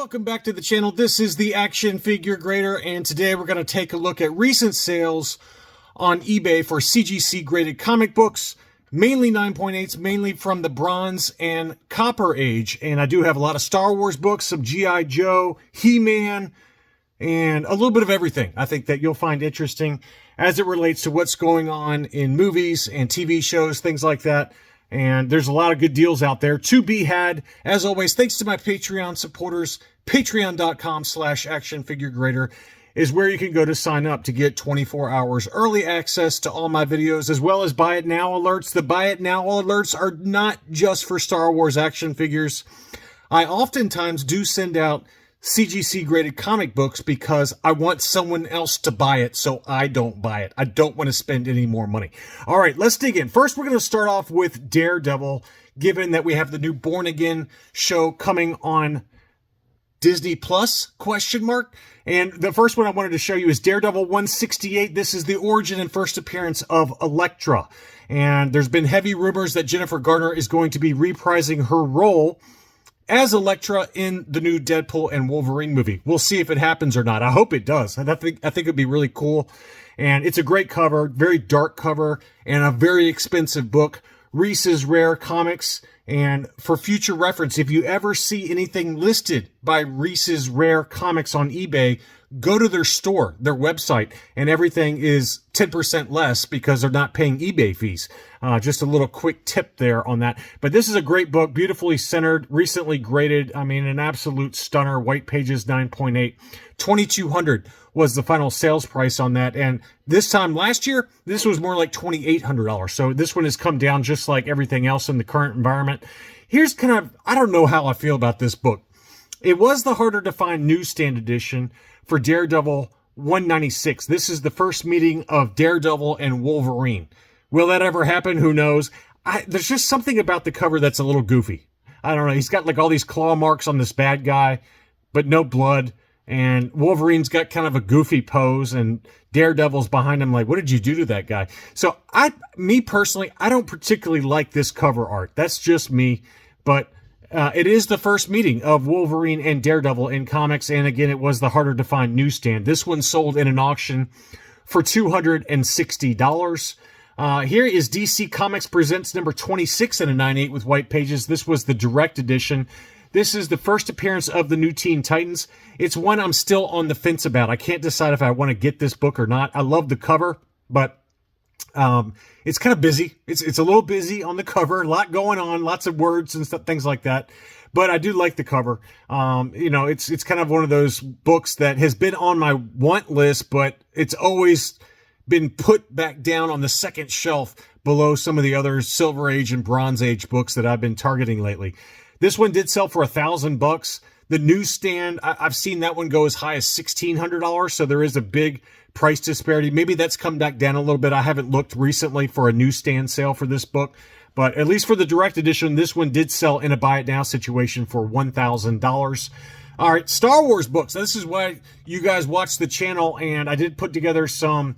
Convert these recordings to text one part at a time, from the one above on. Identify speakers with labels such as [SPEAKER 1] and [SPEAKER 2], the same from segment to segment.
[SPEAKER 1] Welcome back to the channel. This is the Action Figure Grader, and today we're going to take a look at recent sales on eBay for CGC-Graded comic books, mainly 9.8s, mainly from the Bronze and Copper Age. And I do have a lot of Star Wars books, some G.I. Joe, He-Man, and a little bit of everything I think that you'll find interesting as it relates to what's going on in movies and TV shows, things like that. And there's a lot of good deals out there to be had. As always, thanks to my Patreon supporters. Patreon.com/actionfiguregrader is where you can go to sign up to get 24 hours early access to all my videos, as well as Buy It Now alerts. The Buy It Now alerts are not just for Star Wars action figures. I oftentimes do send out CGC-graded comic books because I want someone else to buy it so I don't buy it. I don't want to spend any more money. All right, let's dig in. First, we're going to start off with Daredevil, given that we have the new Born Again show coming on Disney Plus, ? And the first one I wanted to show you is Daredevil 168. This is the origin and first appearance of Elektra. And there's been heavy rumors that Jennifer Garner is going to be reprising her role as Elektra in the new Deadpool and Wolverine movie. We'll see if it happens or not. I hope it does. I think it'd be really cool. And it's a great cover, very dark cover, and a very expensive book. Reese's Rare Comics. And for future reference, if you ever see anything listed by Reese's Rare Comics on eBay, go to their store, their website, and everything is 10% less because they're not paying eBay fees. Just a little quick tip there on that. But this is a great book, beautifully centered, recently graded. I mean, an absolute stunner. White pages, 9.8. $2,200 was the final sales price on that. And this time last year, this was more like $2,800. So this one has come down just like everything else in the current environment. Here's kind of, I don't know how I feel about this book. It was the harder to find newsstand edition for Daredevil 196. This is the first meeting of Daredevil and Wolverine. Will that ever happen? Who knows? There's just something about the cover that's a little goofy. I don't know. He's got like all these claw marks on this bad guy, but no blood. And Wolverine's got kind of a goofy pose, and Daredevil's behind him like, what did you do to that guy? So me personally, I don't particularly like this cover art. That's just me. But it is the first meeting of Wolverine and Daredevil in comics. And again, it was the harder to find newsstand. This one sold in an auction for $260. Here is DC Comics Presents number 26 in a 9.8 with white pages. This was the direct edition. This is the first appearance of the new Teen Titans. It's one I'm still on the fence about. I can't decide if I want to get this book or not. I love the cover, but it's kind of busy. It's a little busy on the cover. A lot going on, lots of words and stuff, things like that. But I do like the cover. You know, it's kind of one of those books that has been on my want list, but it's always been put back down on the second shelf below some of the other Silver Age and Bronze Age books that I've been targeting lately. This one did sell for $1,000. The newsstand, I've seen that one go as high as $1,600. So there is a big price disparity. Maybe that's come back down a little bit. I haven't looked recently for a newsstand sale for this book, but at least for the direct edition, this one did sell in a buy it now situation for $1,000. All right, Star Wars books. Now, this is why you guys watch the channel, and I did put together some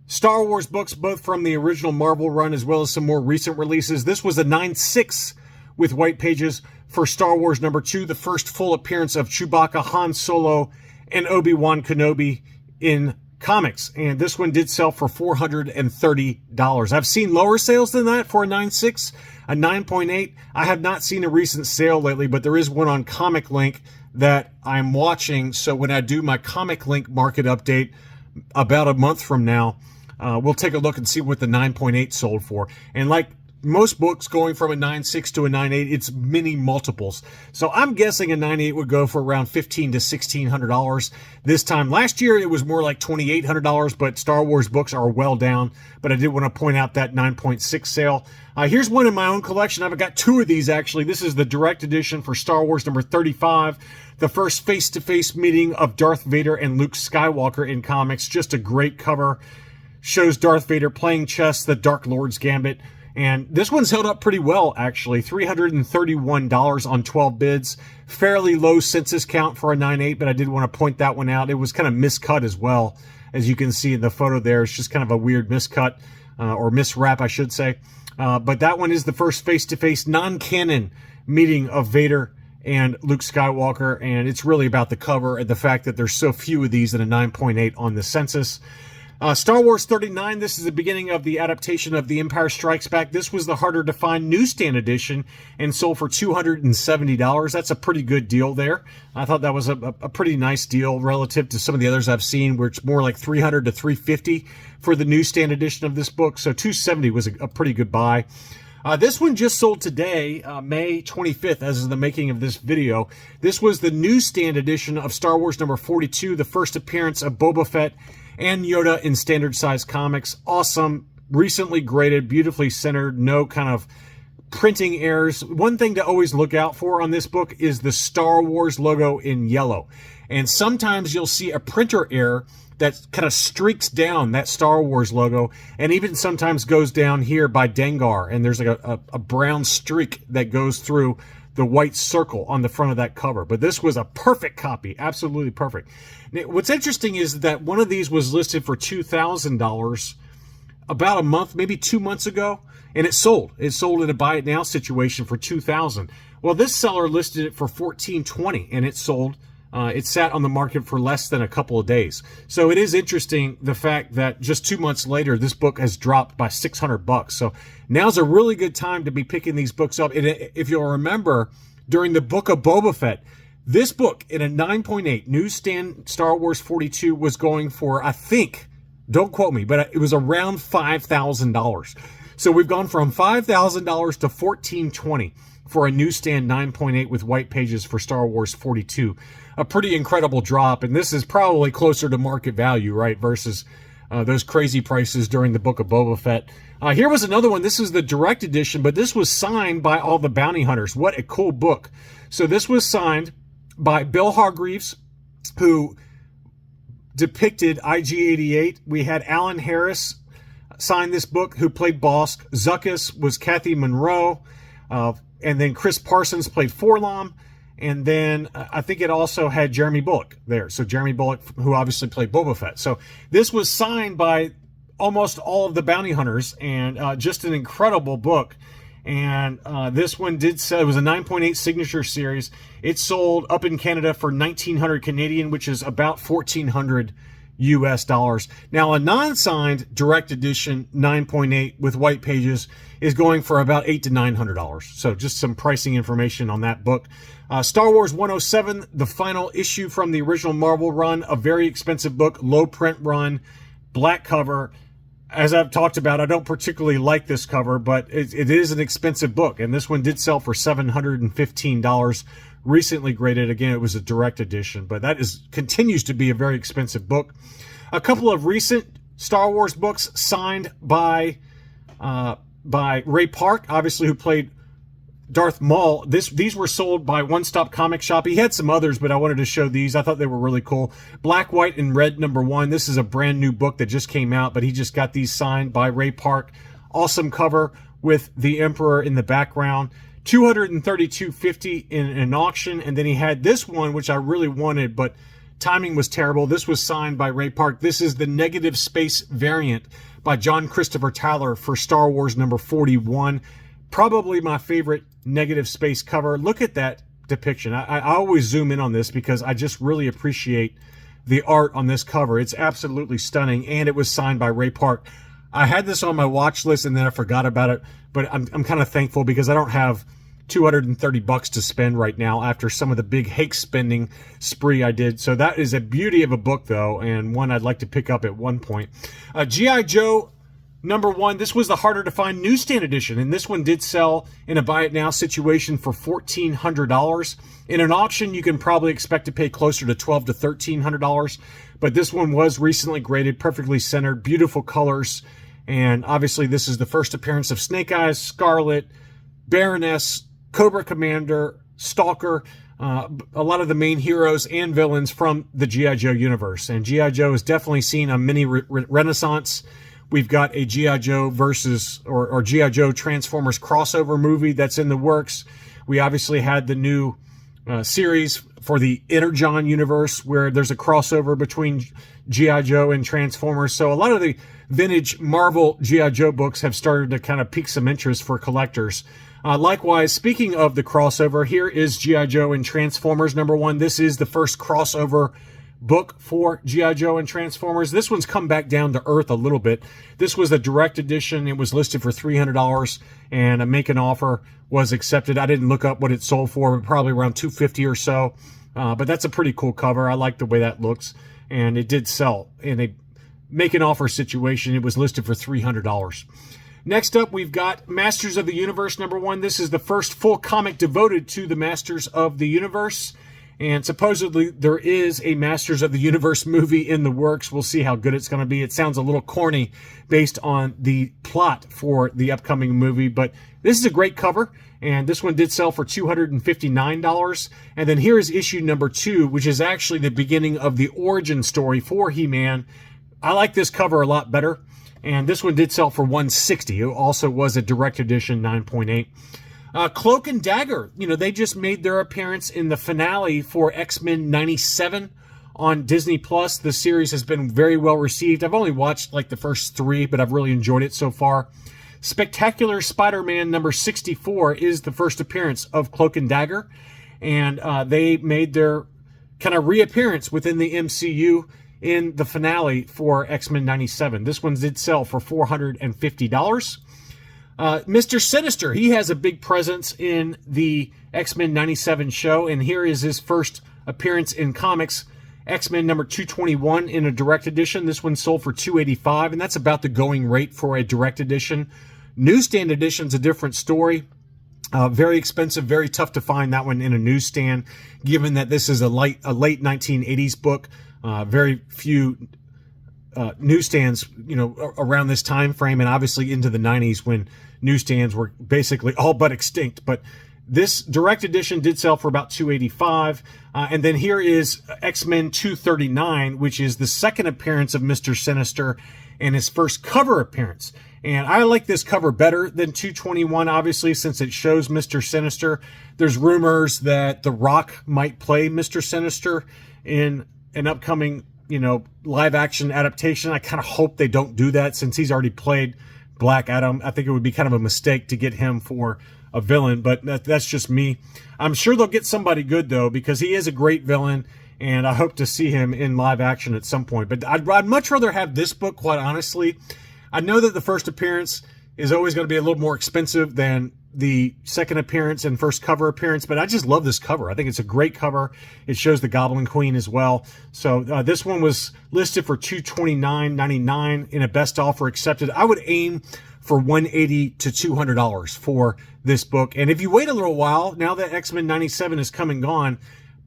[SPEAKER 1] Star Wars books, both from the original Marvel run as well as some more recent releases. This was a 9.6 with white pages for Star Wars number 2, the first full appearance of Chewbacca, Han Solo, and Obi-Wan Kenobi in comics. And this one did sell for $430. I've seen lower sales than that for a 9.6, a 9.8. I have not seen a recent sale lately, but there is one on Comic Link that I'm watching. So when I do my Comic Link market update about a month from now, we'll take a look and see what the 9.8 sold for. And like most books going from a 9.6 to a 9.8, it's many multiples. So I'm guessing a 9.8 would go for around $1,500 to $1,600 this time. Last year, it was more like $2,800, but Star Wars books are well down. But I did want to point out that 9.6 sale. Here's one in my own collection. I've got two of these, actually. This is the direct edition for Star Wars number 35, the first face-to-face meeting of Darth Vader and Luke Skywalker in comics. Just a great cover. Shows Darth Vader playing chess, the Dark Lord's Gambit. And this one's held up pretty well, actually. $331 on 12 bids. Fairly low census count for a 9.8, but I did want to point that one out. It was kind of miscut as well. As you can see in the photo there, it's just kind of a weird miscut, or miswrap, I should say. But that one is the first face-to-face non-canon meeting of Vader and Luke Skywalker, and it's really about the cover and the fact that there's so few of these and a 9.8 on the census. Star Wars 39, this is the beginning of the adaptation of The Empire Strikes Back. This was the harder to find newsstand edition and sold for $270. That's a pretty good deal there. I thought that was a pretty nice deal relative to some of the others I've seen, where it's more like $300 to $350 for the newsstand edition of this book. So $270 was a pretty good buy. This one just sold today, May 25th, as of the making of this video. This was the newsstand edition of Star Wars number 42, the first appearance of Boba Fett and Yoda in standard size comics. Awesome, recently graded, beautifully centered, no kind of printing errors. One thing to always look out for on this book is the Star Wars logo in yellow. And sometimes you'll see a printer error that kind of streaks down that Star Wars logo, and even sometimes goes down here by Dengar, and there's like a brown streak that goes through the white circle on the front of that cover. But this was a perfect copy, absolutely perfect. Now, what's interesting is that one of these was listed for $2,000 about a month, maybe 2 months ago, and it sold. It sold in a buy it now situation for $2,000. Well, this seller listed it for $1,420, and it sold. It sat on the market for less than a couple of days. So it is interesting, the fact that just 2 months later, this book has dropped by $600. So now's a really good time to be picking these books up. And if you'll remember, during the Book of Boba Fett, this book in a 9.8 newsstand Star Wars 42 was going for, I think, don't quote me, but it was around $5,000. So we've gone from $5,000 to $1,420 for a newsstand 9.8 with white pages for Star Wars 42. A pretty incredible drop, and this is probably closer to market value, right, versus those crazy prices during the Book of Boba Fett. Here was another one. This is the direct edition, but this was signed by all the bounty hunters. What a cool book. So this was signed by Bill Hargreaves, who depicted IG-88. We had Alan Harris sign this book, who played Bosk. Zuckuss was Kathy Monroe. And then Chris Parsons played Forlom. And then I think it also had Jeremy Bulloch there. So Jeremy Bulloch, who obviously played Boba Fett. So this was signed by almost all of the bounty hunters, and just an incredible book. And this one did sell. It was a 9.8 signature series. It sold up in Canada for $1,900 Canadian, which is about $1,400 US dollars. Now, a non-signed direct edition 9.8 with white pages is going for about $800 to $900. So just some pricing information on that book. Star Wars 107, the final issue from the original Marvel run, a very expensive book, low print run, black cover. As I've talked about, I don't particularly like this cover, but it is an expensive book, and this one did sell for $715. Recently graded. Again, it was a direct edition, but that continues to be a very expensive book. A couple of recent Star Wars books signed by Ray Park, obviously, who played Darth Maul. These were sold by One Stop Comic Shop. He had some others, but I wanted to show these. I thought they were really cool. Black, White, and Red .1. This is a brand new book that just came out, but he just got these signed by Ray Park. Awesome cover with the Emperor in the background. $232.50 in an auction, and then he had this one, which I really wanted, but timing was terrible. This was signed by Ray Park. This is the negative space variant by John Christopher Tyler for Star Wars number 41. Probably my favorite negative space cover. Look at that depiction. I always zoom in on this because I just really appreciate the art on this cover. It's absolutely stunning, and it was signed by Ray Park. I had this on my watch list, and then I forgot about it, but I'm kind of thankful because I don't have $230 to spend right now after some of the big hake spending spree I did. So that is a beauty of a book, though, and one I'd like to pick up at one point. G.I. Joe number 1. This was the harder to find newsstand edition, and this one did sell in a buy it now situation for $1,400. In an auction, you can probably expect to pay closer to $1,200 to $1,300, but this one was recently graded, perfectly centered, beautiful colors, and obviously this is the first appearance of Snake Eyes, Scarlet, Baroness, Cobra Commander, Stalker, a lot of the main heroes and villains from the G.I. Joe universe. And G.I. Joe has definitely seen a mini renaissance. We've got a G.I. Joe versus, or G.I. Joe Transformers crossover movie that's in the works. We obviously had the new series for the Energon universe where there's a crossover between G.I. Joe and Transformers. So a lot of the vintage Marvel G.I. Joe books have started to kind of pique some interest for collectors. Likewise, speaking of the crossover, here is G.I. Joe and Transformers #1. This is the first crossover book for G.I. Joe and Transformers. This one's come back down to earth a little bit. This was a direct edition. It was listed for $300, and a make an offer was accepted. I didn't look up what it sold for, but probably around $250 or so. But that's a pretty cool cover. I like the way that looks, and it did sell in a make an offer situation. It was listed for $300. Next up, we've got Masters of the Universe #1. This is the first full comic devoted to the Masters of the Universe. And supposedly there is a Masters of the Universe movie in the works. We'll see how good it's going to be. It sounds a little corny based on the plot for the upcoming movie, but this is a great cover. And this one did sell for $259. And then here is issue #2, which is actually the beginning of the origin story for He-Man. I like this cover a lot better. And this one did sell for $160. It also was a direct edition 9.8. Cloak and Dagger, they just made their appearance in the finale for X-Men 97 on Disney+. The series has been very well received. I've only watched like the first 3, but I've really enjoyed it so far. Spectacular Spider-Man #64 is the first appearance of Cloak and Dagger. And they made their kind of reappearance within the MCU in the finale for X-Men 97. This one did sell for $450. Mr. Sinister, he has a big presence in the X-Men 97 show, and here is his first appearance in comics, X-Men #221 in a direct edition. This one sold for $285, and that's about the going rate for a direct edition. Newsstand edition's a different story. Very expensive, very tough to find that one in a newsstand, given that this is a late 1980s book. Very few newsstands, around this time frame, and obviously into the 90s when newsstands were basically all but extinct. But this direct edition did sell for about $285. And then here is X-Men 239, which is the second appearance of Mr. Sinister and his first cover appearance. And I like this cover better than 221, obviously, since it shows Mr. Sinister. There's rumors that The Rock might play Mr. Sinister in an upcoming live action adaptation. I kind of hope they don't do that since he's already played Black Adam. I think it would be kind of a mistake to get him for a villain, but that's just me. I'm sure they'll get somebody good though, because he is a great villain, and I hope to see him in live action at some point. But I'd much rather have this book, quite honestly. I know that the first appearance is always going to be a little more expensive than the second appearance and first cover appearance, but I just love this cover. I think it's a great cover. It shows the Goblin Queen as well. So this one was listed for $229.99 in a best offer accepted. I would aim for $180 to $200 for this book. And if you wait a little while, now that X-Men 97 is come and gone,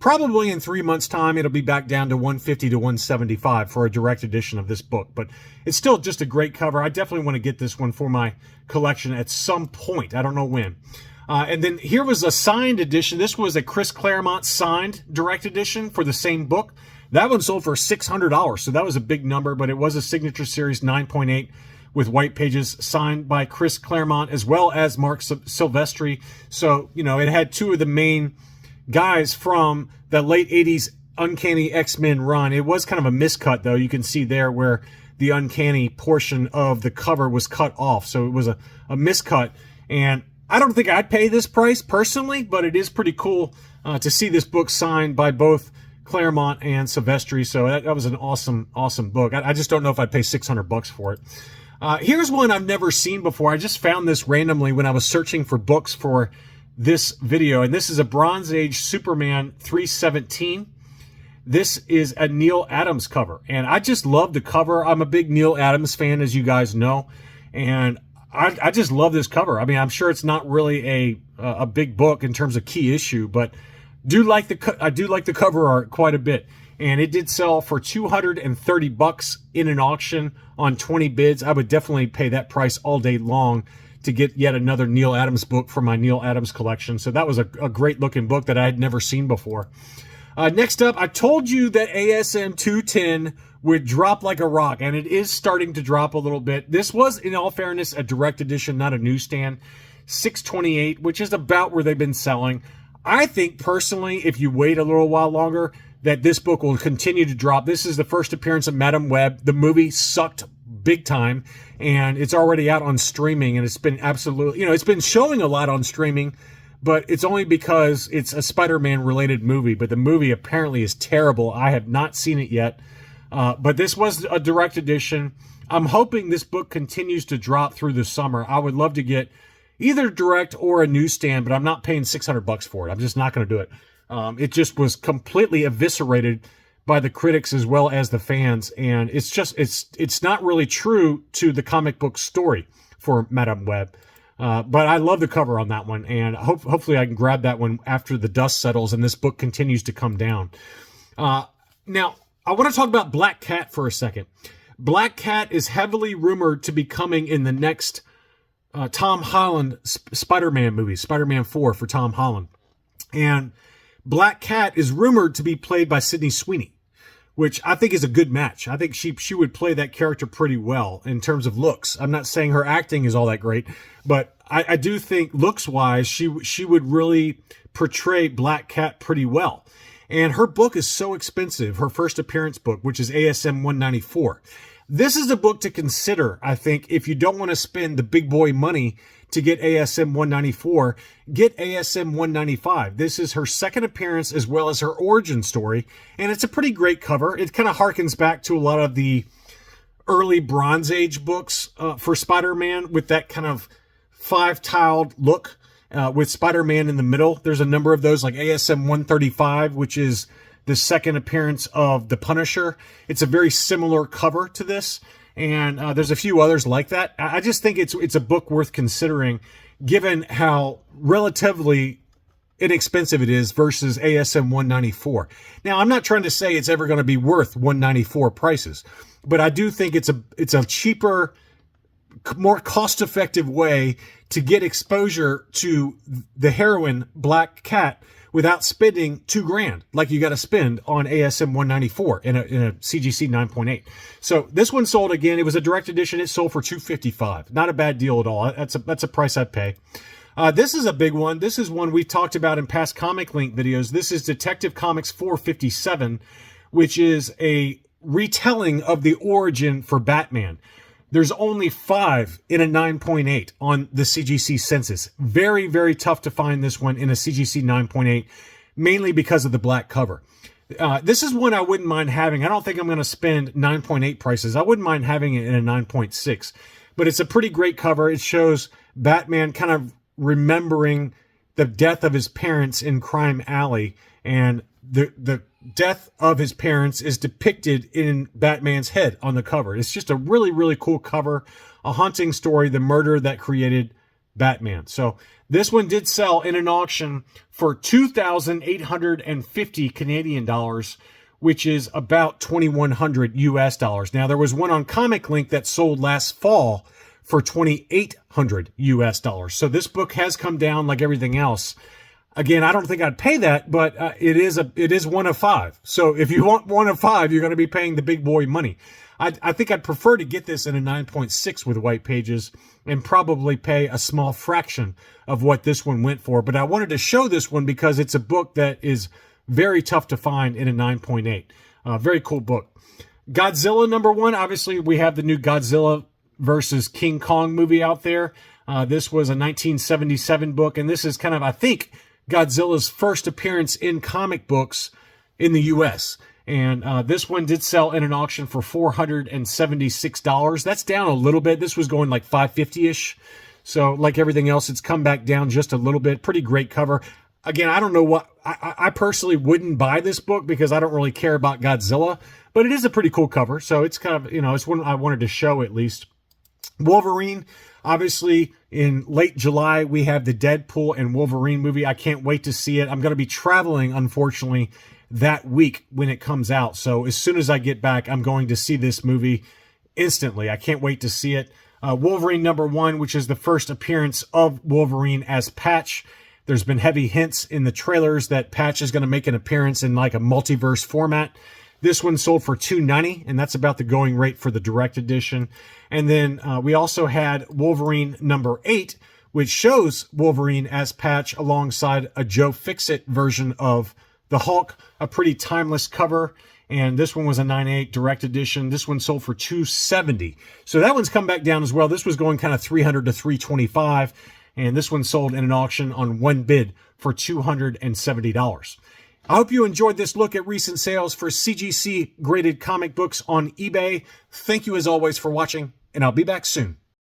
[SPEAKER 1] probably in 3 months' time, it'll be back down to $150 to $175 for a direct edition of this book. But it's still just a great cover. I definitely want to get this one for my collection at some point. I don't know when. And then here was a signed edition. This was a Chris Claremont signed direct edition for the same book. That one sold for $600, so that was a big number, but it was a signature series 9.8 with white pages signed by Chris Claremont as well as Mark Silvestri. So, it had two of the main guys from the late 80s Uncanny X-Men run. It was kind of a miscut, though. You can see there where the Uncanny portion of the cover was cut off. So it was a miscut. And I don't think I'd pay this price personally, but it is pretty cool to see this book signed by both Claremont and Silvestri. So that was an awesome, awesome book. I just don't know if I'd pay $600 for it. Here's one I've never seen before. I just found this randomly when I was searching for books for this video, and this is a Bronze Age Superman 317. This is a Neil Adams cover, and I just love the cover. I'm a big Neil Adams fan, as you guys know, and I just love this cover. I mean, I'm sure it's not really a big book in terms of key issue, but I do like the cover art quite a bit. And it did sell for $230 in an auction on 20 bids. I would definitely pay that price all day long to get yet another Neil Adams book for my Neil Adams collection. So that was a great looking book that I had never seen before. Next up, I told you that ASM 210 would drop like a rock, and it is starting to drop a little bit. This was, in all fairness, a direct edition, not a newsstand. $628, which is about where they've been selling. I think, personally, if you wait a little while longer, that this book will continue to drop. This is the first appearance of Madam Web. The movie sucked big time, and it's already out on streaming, and it's been absolutely, it's been showing a lot on streaming, but it's only because it's a Spider-Man related movie, but the movie apparently is terrible. I have not seen it yet, but this was a direct edition. I'm hoping this book continues to drop through the summer. I would love to get either direct or a newsstand, but I'm not paying $600 for it. I'm just not going to do it. It just was completely eviscerated by the critics as well as the fans, and it's not really true to the comic book story for Madame Web. But I love the cover on that one, and hopefully I can grab that one after the dust settles and this book continues to come down. Now, I want to talk about Black Cat for a second. Black Cat is heavily rumored to be coming in the next Tom Holland Spider-Man movie, Spider-Man 4 for Tom Holland. And Black Cat is rumored to be played by Sydney Sweeney, which I think is a good match. I think she would play that character pretty well in terms of looks. I'm not saying her acting is all that great, but I do think looks-wise, she would really portray Black Cat pretty well. And her book is so expensive, her first appearance book, which is ASM 194. This is a book to consider, I think, if you don't want to spend the big boy money to get ASM 194, get ASM 195. This is her second appearance as well as her origin story, and it's a pretty great cover. It kind of harkens back to a lot of the early Bronze Age books for Spider-Man with that kind of five-tiled look with Spider-Man in the middle. There's a number of those, like ASM 135, which is the second appearance of the Punisher. It's a very similar cover to this, and there's a few others like that. I just think it's a book worth considering, given how relatively inexpensive it is versus ASM 194. Now, I'm not trying to say it's ever going to be worth 194 prices, but I do think it's a cheaper, more cost-effective way to get exposure to the heroine Black Cat without spending $2,000 like you got to spend on ASM 194 in a CGC 9.8. So this one sold again. It was a direct edition. It sold for $255. Not a bad deal at all. That's a price I'd pay. This is a big one. This is one we talked about in past Comic Link videos. This is Detective Comics 457, which is a retelling of the origin for Batman. There's only 5 in a 9.8 on the CGC census. Very, very tough to find this one in a CGC 9.8, mainly because of the black cover. This is one I wouldn't mind having. I don't think I'm going to spend 9.8 prices. I wouldn't mind having it in a 9.6. But it's a pretty great cover. It shows Batman kind of remembering the death of his parents in Crime Alley, and the death of his parents is depicted in Batman's head on the cover. It's just a really, really cool cover, a haunting story, the murder that created Batman. So this one did sell in an auction for 2,850 Canadian dollars, which is about 2,100 US dollars. Now, there was one on Comic Link that sold last fall for 2,800 US dollars. So this book has come down like everything else. Again, I don't think I'd pay that, but it is one of 5. So if you want one of 5, you're going to be paying the big boy money. I think I'd prefer to get this in a 9.6 with white pages and probably pay a small fraction of what this one went for. But I wanted to show this one because it's a book that is very tough to find in a 9.8. Very cool book. Godzilla #1. Obviously, we have the new Godzilla versus King Kong movie out there. This was a 1977 book, and this is kind of, I think, Godzilla's first appearance in comic books in the U.S. And this one did sell in an auction for $476. That's down a little bit. This was going like $550-ish. So like everything else, it's come back down just a little bit. Pretty great cover. Again, I don't know what... I personally wouldn't buy this book because I don't really care about Godzilla. But it is a pretty cool cover. So it's kind of, it's one I wanted to show at least. Wolverine... Obviously, in late July, we have the Deadpool and Wolverine movie. I can't wait to see it. I'm going to be traveling, unfortunately, that week when it comes out. So as soon as I get back, I'm going to see this movie instantly. I can't wait to see it. Wolverine #1, which is the first appearance of Wolverine as Patch. There's been heavy hints in the trailers that Patch is going to make an appearance in like a multiverse format. This one sold for $290, and that's about the going rate for the direct edition. And then we also had Wolverine #8, which shows Wolverine as Patch alongside a Joe Fixit version of the Hulk, a pretty timeless cover. and this one was a 9/8 direct edition. This one sold for $270. So that one's come back down as well. This was going kind of $300 to $325, and this one sold in an auction on one bid for $270. I hope you enjoyed this look at recent sales for CGC graded comic books on eBay. Thank you as always for watching, and I'll be back soon.